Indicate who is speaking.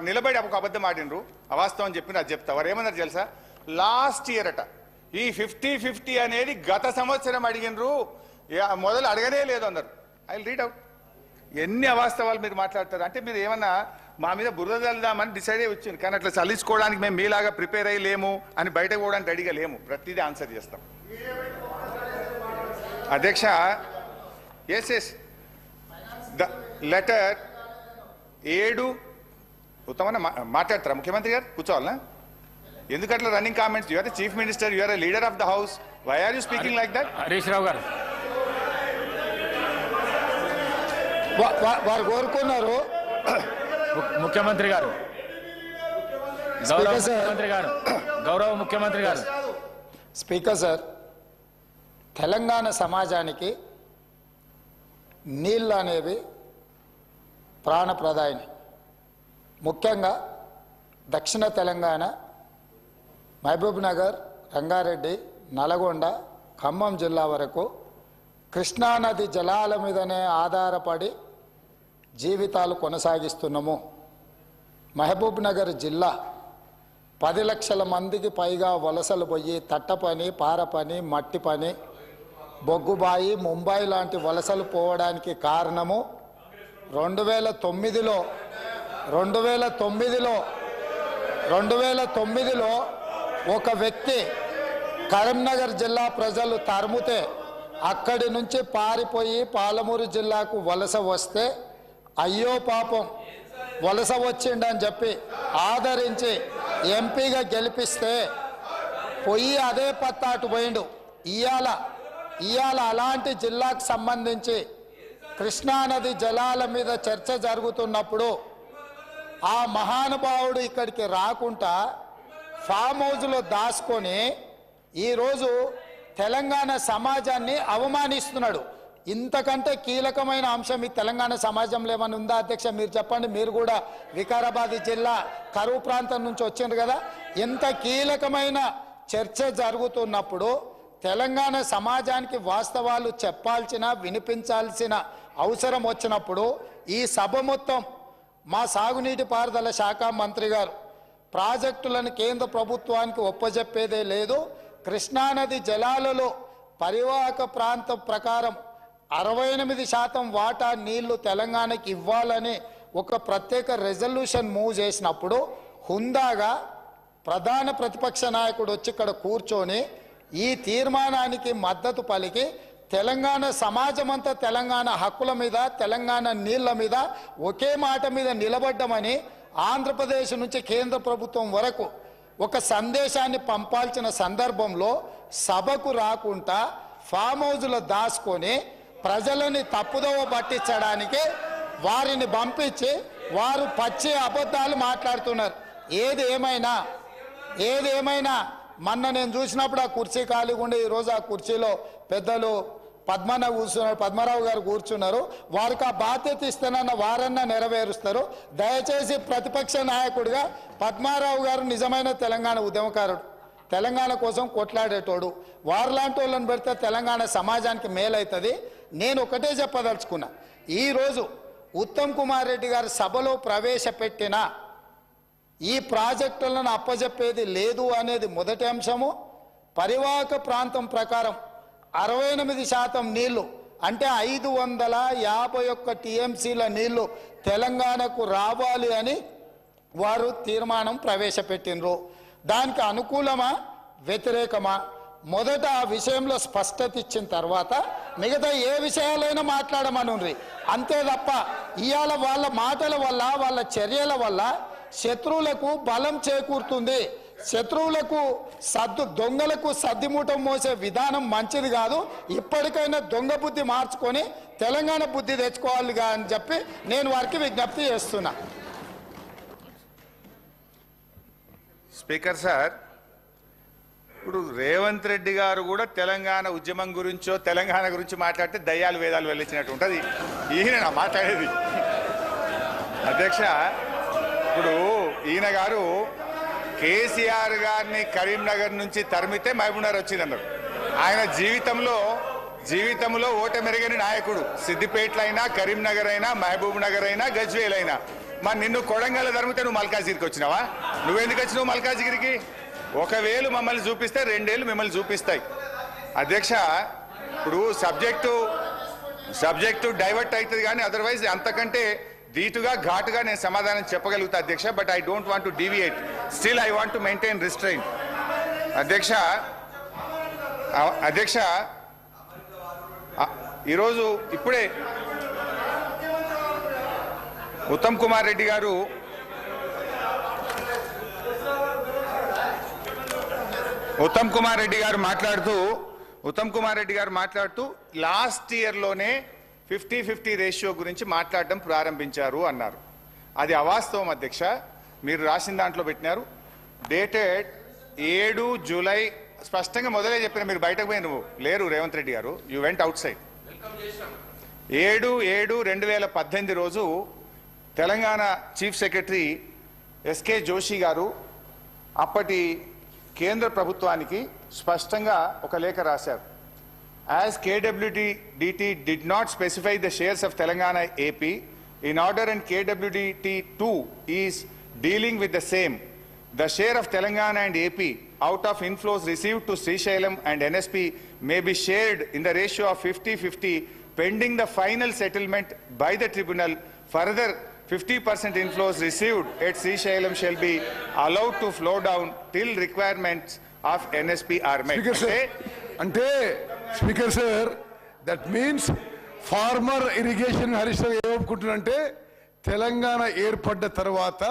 Speaker 1: నిలబడి ఒక అబద్ధం ఆడినరు, అవాస్తవం చెప్పిన అది చెప్తా. వారు ఏమన్నారు తెలుసా, లాస్ట్ ఇయర్ అట ఈ 50-50 అనేది గత సంవత్సరం అడిగినరు, మొదలు అడగనే లేదు అన్నారు. I will read out. ఎన్ని అవాస్తవాలు మీరు మాట్లాడతారు అంటే, మీరు ఏమన్నా మా మీద బురద చల్లుదామని డిసైడ్ అయ్యి వచ్చింది, కానీ అట్లా చల్లించుకోవడానికి మేము మీలాగా ప్రిపేర్ అయ్యి లేము అని బయటకు పోవడానికి రెడీగా లేము. ప్రతిదీ ఆన్సర్ చేస్తాం అధ్యక్ష. ఎస్ ద లెటర్ 7 ఉత్తమన్న మాట్లాడతారా ముఖ్యమంత్రి గారు? కూర్చోవాలనా? ఎందుకట్లా running comments? You are the chief minister, you are the leader of the house, why are you speaking like that?
Speaker 2: Harish Rao గారు
Speaker 3: వారు కోరుకున్నారు.
Speaker 2: ముఖ్యమంత్రి గారు, గౌరవ ముఖ్యమంత్రి గారు.
Speaker 3: స్పీకర్ సార్, తెలంగాణ సమాజానికి నీళ్ళు అనేవి ప్రాణప్రదాయని. ముఖ్యంగా దక్షిణ తెలంగాణ, మహబూబ్ నగర్, రంగారెడ్డి, నల్గొండ, ఖమ్మం జిల్లా వరకు కృష్ణానది జలాల మీదనే ఆధారపడి జీవితాలు కొనసాగిస్తున్నాము. మహబూబ్ నగర్ జిల్లా 10 లక్షల మందికి పైగా వలసలు పోయి తట్ట పని, పార పని, మట్టి పని, బొగ్గుబాయి, ముంబై లాంటి వలసలు పోవడానికి కారణము 2009లో ఒక వ్యక్తి కరీంనగర్ జిల్లా ప్రజలు తరుముతే అక్కడి నుంచి పారిపోయి పాలమూరు జిల్లాకు వలస వస్తే, అయ్యో పాపం వలస వచ్చిండని చెప్పి ఆదరించి ఎంపీగా గెలిపిస్తే పోయి అదే పత్తాటు పోయిండు. ఇవాళ అలాంటి జిల్లాకు సంబంధించి కృష్ణానది జలాల మీద చర్చ జరుగుతున్నప్పుడు ఆ మహానుభావుడు ఇక్కడికి రాకుండా ఫామ్ హౌస్లో దాచుకొని ఈరోజు తెలంగాణ సమాజాన్ని అవమానిస్తున్నాడు. ఇంతకంటే కీలకమైన అంశం ఈ తెలంగాణ సమాజంలో ఏమైనా ఉందా అధ్యక్ష? మీరు చెప్పండి. మీరు కూడా వికారాబాద్ జిల్లా కరువు ప్రాంతం నుంచి వచ్చిండ్రు కదా. ఇంత కీలకమైన చర్చ జరుగుతున్నప్పుడు తెలంగాణ సమాజానికి వాస్తవాలు చెప్పాల్సిన, వినిపించాల్సిన అవసరం వచ్చినప్పుడు ఈ సభ మొత్తం మా సాగునీటి పారుదల శాఖ మంత్రి గారు ప్రాజెక్టులను కేంద్ర ప్రభుత్వానికి ఒప్పజెప్పేదే లేదు, కృష్ణానది జలాలలో పరివాహక ప్రాంతం ప్రకారం 68% వాటా నీళ్లు తెలంగాణకి ఇవ్వాలని ఒక ప్రత్యేక రెజల్యూషన్ మూవ్ చేసినప్పుడు హుందాగా ప్రధాన ప్రతిపక్ష నాయకుడు వచ్చి ఇక్కడ కూర్చొని ఈ తీర్మానానికి మద్దతు పలికి తెలంగాణ సమాజమంతా తెలంగాణ హక్కుల మీద, తెలంగాణ నీళ్ల మీద ఒకే మాట మీద నిలబడ్డమని ఆంధ్రప్రదేశ్ నుంచి కేంద్ర ప్రభుత్వం వరకు ఒక సందేశాన్ని పంపాల్సిన సందర్భంలో సభకు రాకుండా ఫామ్ హౌస్లో దాచుకొని ప్రజలని తప్పుదోవ పట్టించడానికి వారిని పంపించి వారు పచ్చి అబద్ధాలు మాట్లాడుతున్నారు. ఏది ఏమైనా మొన్న నేను చూసినప్పుడు ఆ కుర్చీ ఖాళీగా ఉండే, ఈరోజు ఆ కుర్చీలో పెద్దలు పద్మరావు గారు కూర్చున్నారు. వారికి ఆ బాధ్యత ఇస్తానన్న వారన్నా నెరవేరుస్తారు. దయచేసి ప్రతిపక్ష నాయకుడిగా పద్మారావు గారు నిజమైన తెలంగాణ ఉద్యమకారుడు, తెలంగాణ కోసం కొట్లాడేటోడు. వారిలాంటి వాళ్ళని పెడితే తెలంగాణ సమాజానికి మేలవుతుంది. నేను ఒకటే చెప్పదలుచుకున్నా, ఈరోజు ఉత్తమ్ కుమార్ రెడ్డి గారు సభలో ప్రవేశపెట్టిన ఈ ప్రాజెక్టులను అప్పజెప్పేది లేదు అనేది మొదటి అంశము. పరివాహక ప్రాంతం ప్రకారం 68% నీళ్లు అంటే 551 టీఎంసీల నీళ్లు తెలంగాణకు రావాలి అని వారు తీర్మానం ప్రవేశపెట్టినరు. దానికి అనుకూలమా వ్యతిరేకమా? మొదట ఆ విషయంలో స్పష్టత ఇచ్చిన తర్వాత మిగతా ఏ విషయాలైనా మాట్లాడమనుండ్రి. అంతే తప్ప ఇవాళ వాళ్ళ మాటల వల్ల, వాళ్ళ చర్యల వల్ల శత్రువులకు బలం చేకూరుతుంది. శత్రువులకు దొంగలకు సద్దిమూటం మోసే విధానం మంచిది కాదు. ఇప్పటికైనా దొంగ బుద్ధి మార్చుకొని తెలంగాణ బుద్ధి తెచ్చుకోవాలిగా అని చెప్పి నేను వారికి విజ్ఞప్తి చేస్తున్నా.
Speaker 1: స్పీకర్ సార్, ఇప్పుడు రేవంత్ రెడ్డి గారు కూడా తెలంగాణ ఉద్యమం గురించో తెలంగాణ గురించి మాట్లాడితే దయ్యాలు వేదాలు వెళ్ళించినట్టు ఉంటుంది. ఈయన మాట్లాడేది అధ్యక్ష. ఇప్పుడు ఈయన గారు కేసీఆర్ గారిని కరీంనగర్ నుంచి తరిమితే మహబూబ్నగర్ వచ్చిందన్నారు. ఆయన జీవితంలో ఓటమెరగని నాయకుడు. సిద్దిపేటలో అయినా, కరీంనగర్ అయినా, మహబూబ్ నగర్ అయినా, గజ్వేల్ అయినా నిన్ను కొడంగల్ ధర్మితే నువ్వు మల్కాజిగిరికి వచ్చినావా? నువ్వెందుకు వచ్చినావు మల్కాజిగిరికి? 1,000 మమ్మల్ని చూపిస్తే 2 ఏళ్ళు మిమ్మల్ని చూపిస్తాయి. అధ్యక్ష, ఇప్పుడు సబ్జెక్టు డైవర్ట్ అవుతుంది కానీ అదర్వైజ్ అంతకంటే ధీటుగా ఘాటుగా నేను సమాధానం చెప్పగలుగుతా అధ్యక్ష. But I don't want to deviate, still I want to maintain restrain. అధ్యక్ష ఈరోజు ఇప్పుడే ఉత్తమ్ కుమార్ రెడ్డి గారు మాట్లాడుతూ లాస్ట్ ఇయర్లోనే 50-50 రేషియో గురించి మాట్లాడడం ప్రారంభించారు అన్నారు. అది అవాస్తవం అధ్యక్ష. మీరు రాసిన దాంట్లో పెట్టినారు డేటెడ్ 7 జూలై స్పష్టంగా మొదలే చెప్పిన. మీరు బయటకు పోయి నువ్వు లేరు రేవంత్ రెడ్డి గారు, యూ వెంట్ అవుట్ సైడ్. 7/7/2018 రోజు Telangana chief secretary S K Joshi గారు అప్పటి కేంద్ర ప్రభుత్వానికి స్పష్టంగా ఒక లేఖ రాశారు. As KWDT did not specify the shares of Telangana AP in order and KWDT2 is dealing with the same, the share of Telangana and AP out of inflows received to Srisailam and NSP may be shared in the ratio of 50-50 pending the final settlement by the tribunal. Further, 50% inflows received at Srisailam shall be allowed to flow down till requirements of NSP are met.
Speaker 4: Speaker sir, that means former irrigation Harish Rao ఏమనుకుంటున్నారంటే తెలంగాణ ఏర్పడ్డ తర్వాత